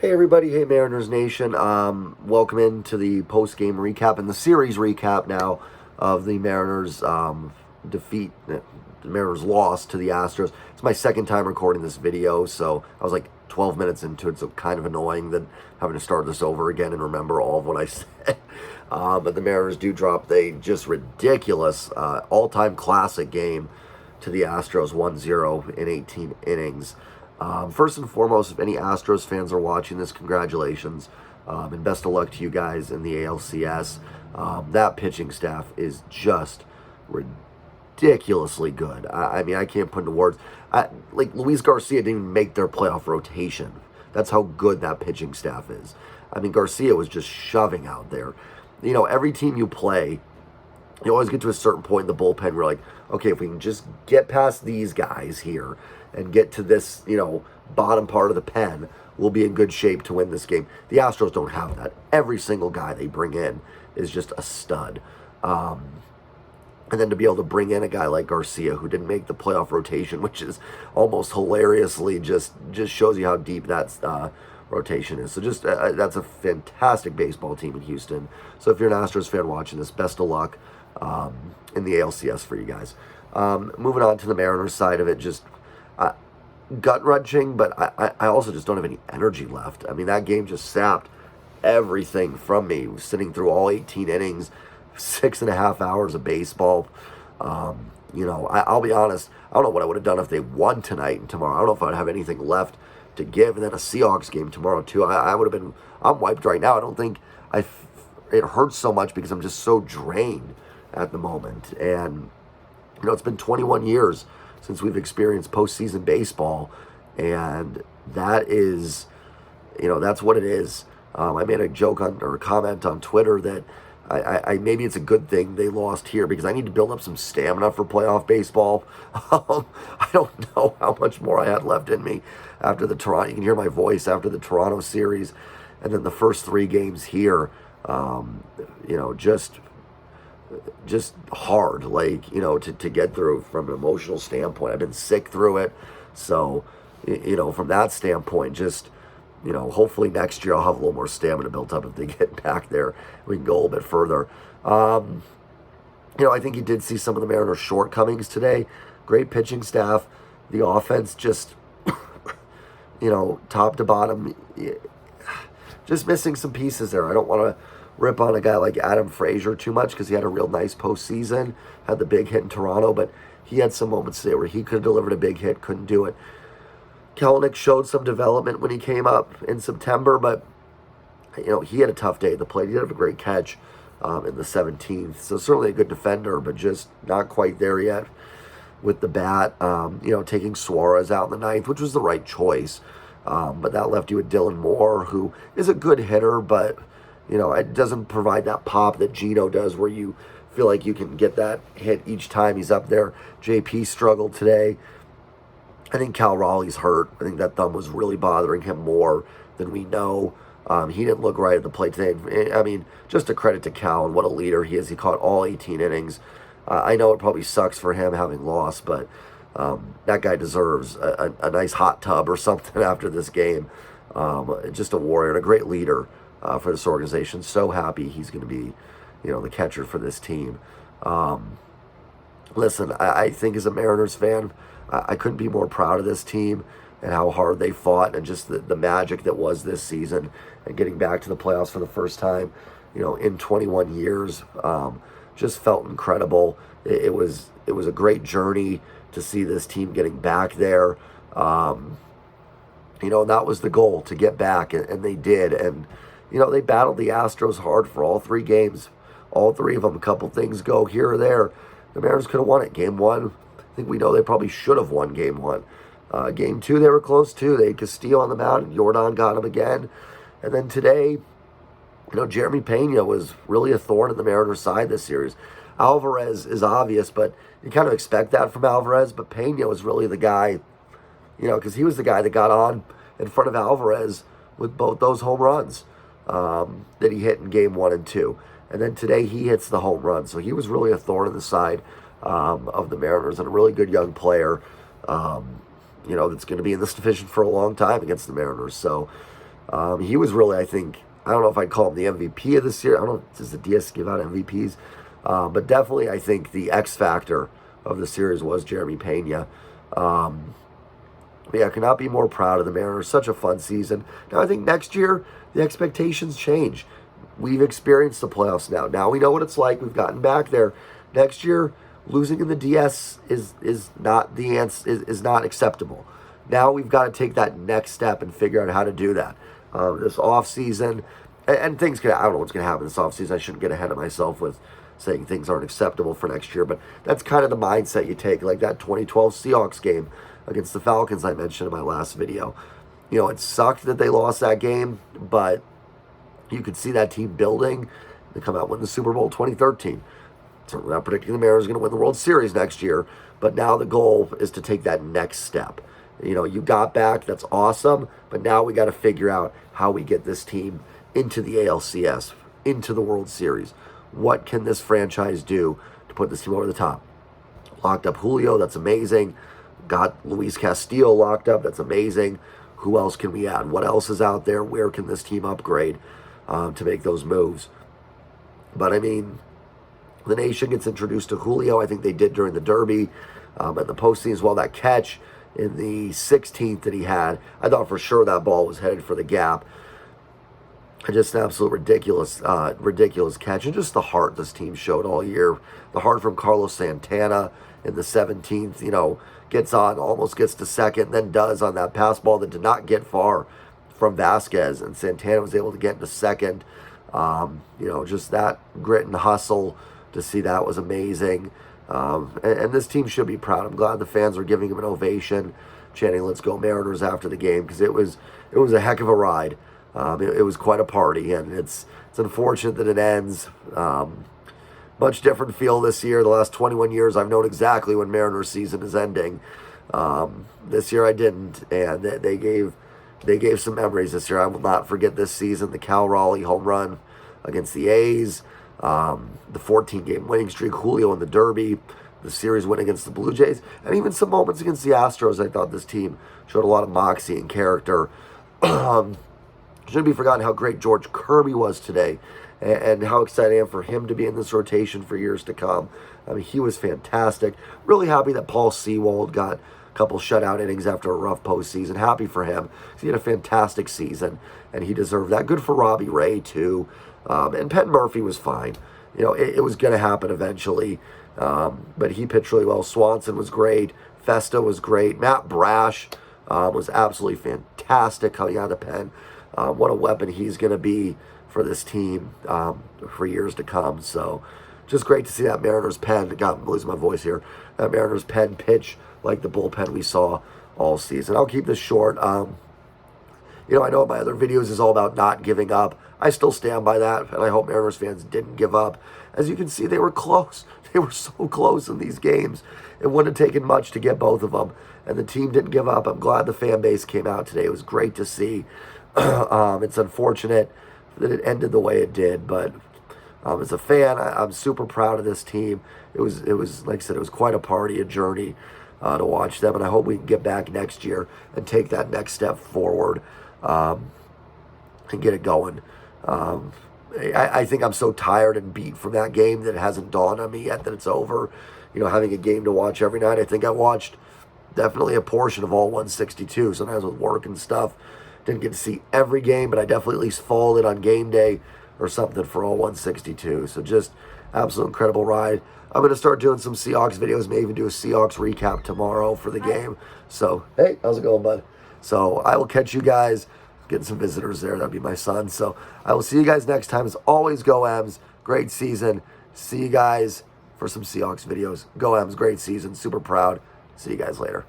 Hey everybody, hey Mariners Nation. Welcome into the post-game recap and the series recap now of the Mariners defeat, the Mariners loss to the Astros. It's my second time recording this video, so I was like 12 minutes into it, so kind of annoying that having to start this over again and remember all of what I said. But the Mariners do drop a just ridiculous all-time classic game to the Astros 1-0 in 18 innings. First and foremost, if any Astros fans are watching this, congratulations, and best of luck to you guys in the ALCS. That pitching staff is just ridiculously good. I mean, I can't put into words. Like, Luis Garcia didn't even make their playoff rotation. That's how good that pitching staff is. I mean, Garcia was just shoving out there. You know, every team you play, you always get to a certain point in the bullpen where you're like, okay, if we can just get past these guys here and get to this, bottom part of the pen, we'll be in good shape to win this game. The Astros don't have that. Every single guy they bring in is just a stud. And then to be able to bring in a guy like Garcia who didn't make the playoff rotation, which is almost hilariously just shows you how deep that rotation is. So just that's a fantastic baseball team in Houston. So if you're an Astros fan watching this, best of luck in the ALCS for you guys. Moving on to the Mariners side of it, just gut-wrenching, but I also just don't have any energy left. I mean, that game just sapped everything from me, sitting through all 18 innings, 6.5 hours of baseball. I'll be honest, I don't know what I would have done if they won tonight and tomorrow. I don't know if I'd have anything left to give. And then a Seahawks game tomorrow, too. I would have been, I'm wiped right now. I don't think it hurts so much because I'm just so drained at the moment. And, it's been 21 years since we've experienced postseason baseball, and that is, that's what it is. I made a joke or a comment on Twitter that I maybe it's a good thing they lost here because I need to build up some stamina for playoff baseball. I don't know how much more I had left in me after the Toronto. You can hear my voice after the Toronto series, and then the first 3 games here. Just hard, to get through from an emotional standpoint. I've been sick through it. So, from that standpoint, just, hopefully next year I'll have a little more stamina built up if they get back there. We can go a little bit further. I think you did see some of the Mariners' shortcomings today. Great pitching staff. The offense just, top to bottom, just missing some pieces there. I don't want to rip on a guy like Adam Frazier too much because he had a real nice postseason, had the big hit in Toronto, but he had some moments there where he could have delivered a big hit, couldn't do it. Kelenic showed some development when he came up in September, but, he had a tough day at the plate. He did have a great catch in the 17th, so certainly a good defender, but just not quite there yet with the bat. Taking Suarez out in the 9th, which was the right choice, but that left you with Dylan Moore, who is a good hitter, but it doesn't provide that pop that Gino does where you feel like you can get that hit each time he's up there. JP struggled today. I think Cal Raleigh's hurt. I think that thumb was really bothering him more than we know. He didn't look right at the plate today. I mean, just a credit to Cal and what a leader he is. He caught all 18 innings. I know it probably sucks for him having lost, but that guy deserves a nice hot tub or something after this game. Just a warrior and a great leader for this organization. So happy he's going to be, the catcher for this team. Listen, I think as a Mariners fan, I couldn't be more proud of this team and how hard they fought and just the magic that was this season and getting back to the playoffs for the first time, in 21 years. Just felt incredible. It was a great journey to see this team getting back there. And that was the goal, to get back, and they did. And they battled the Astros hard for all 3 games. All 3 of them, a couple things go here or there. The Mariners could have won it. Game 1, I think we know they probably should have won Game 1. Game 2, they were close too. They had Castillo on the mound, and Jordan got him again. And then today, Jeremy Pena was really a thorn in the Mariners' side this series. Alvarez is obvious, but you kind of expect that from Alvarez. But Pena was really the guy, because he was the guy that got on in front of Alvarez with both those home runs that he hit in Game 1 and 2. And then today he hits the home run. So he was really a thorn in the side of the Mariners and a really good young player, that's going to be in this division for a long time against the Mariners. So, He was really, I think, I don't know if I'd call him the MVP of this year. I don't know, does the DS give out MVPs? But definitely, I think the X factor of the series was Jeremy Pena. Yeah, I could not be more proud of the Mariners. Such a fun season. Now, I think next year, the expectations change. We've experienced the playoffs now. Now we know what it's like. We've gotten back there. Next year, losing in the DS is not the answer, is not acceptable. Now we've got to take that next step and figure out how to do that. This offseason, and things can, I don't know what's going to happen this offseason. I shouldn't get ahead of myself with saying things aren't acceptable for next year, but that's kind of the mindset you take, like that 2012 Seahawks game against the Falcons I mentioned in my last video. You know, it sucked that they lost that game, but you could see that team building and come out and win the Super Bowl 2013. So we're not predicting the Mariners are going to win the World Series next year, but now the goal is to take that next step. You know, you got back, that's awesome, but now we got to figure out how we get this team into the ALCS, into the World Series. What can this franchise do to put this team over the top? Locked up Julio, that's amazing. Got Luis Castillo locked up, that's amazing. Who else can we add? What else is out there? Where can this team upgrade to make those moves? But I mean, the nation gets introduced to Julio. I think they did during the Derby and the postseason as well. That catch in the 16th that he had, I thought for sure that ball was headed for the gap. Just an absolute ridiculous catch. And just the heart this team showed all year. The heart from Carlos Santana in the 17th, you know, gets on, almost gets to second, then does on that pass ball that did not get far from Vasquez. And Santana was able to get into second. You know, just that grit and hustle, to see that was amazing. And this team should be proud. I'm glad the fans were giving him an ovation, chanting "Let's go Mariners" after the game, because it was a heck of a ride. It was quite a party, and it's unfortunate that it ends. Much different feel this year. The last 21 years, I've known exactly when Mariners season is ending. This year I didn't, and they gave some memories this year. I will not forget this season. The Cal Raleigh home run against the A's, the 14-game winning streak, Julio in the Derby, the series win against the Blue Jays, and even some moments against the Astros. I thought this team showed a lot of moxie and character. Shouldn't be forgotten how great George Kirby was today, and how excited I am for him to be in this rotation for years to come. I mean, he was fantastic. Really happy that Paul Sewald got a couple shutout innings after a rough postseason. Happy for him. He had a fantastic season, and he deserved that. Good for Robbie Ray, too. And Penn Murphy was fine. You know, it was going to happen eventually, but he pitched really well. Swanson was great. Festa was great. Matt Brash was absolutely fantastic coming out of the pen. What a weapon he's going to be for this team for years to come. So just great to see that Mariners pen. God, I'm losing my voice here. That Mariners pen pitch like the bullpen we saw all season. I'll keep this short. You know, I know my other videos is all about not giving up. I still stand by that, and I hope Mariners fans didn't give up. As you can see, they were close. They were so close in these games. It wouldn't have taken much to get both of them, and the team didn't give up. I'm glad the fan base came out today. It was great to see. It's unfortunate that it ended the way it did, but as a fan, I'm super proud of this team. It was like I said, it was quite a party, a journey to watch them, and I hope we can get back next year and take that next step forward and get it going. I think I'm so tired and beat from that game that it hasn't dawned on me yet that it's over. You know, having a game to watch every night. I think I watched definitely a portion of all 162. Sometimes with work and stuff, didn't get to see every game, but I definitely at least followed it on game day or something for all 162. So just absolute incredible ride. I'm going to start doing some Seahawks videos, maybe even do a Seahawks recap tomorrow for the game. So, hey, how's it going, bud? So I will catch you guys. Getting some visitors there. That'd be my son. So I will see you guys next time. As always, go M's. Great season. See you guys for some Seahawks videos. Go M's. Great season. Super proud. See you guys later.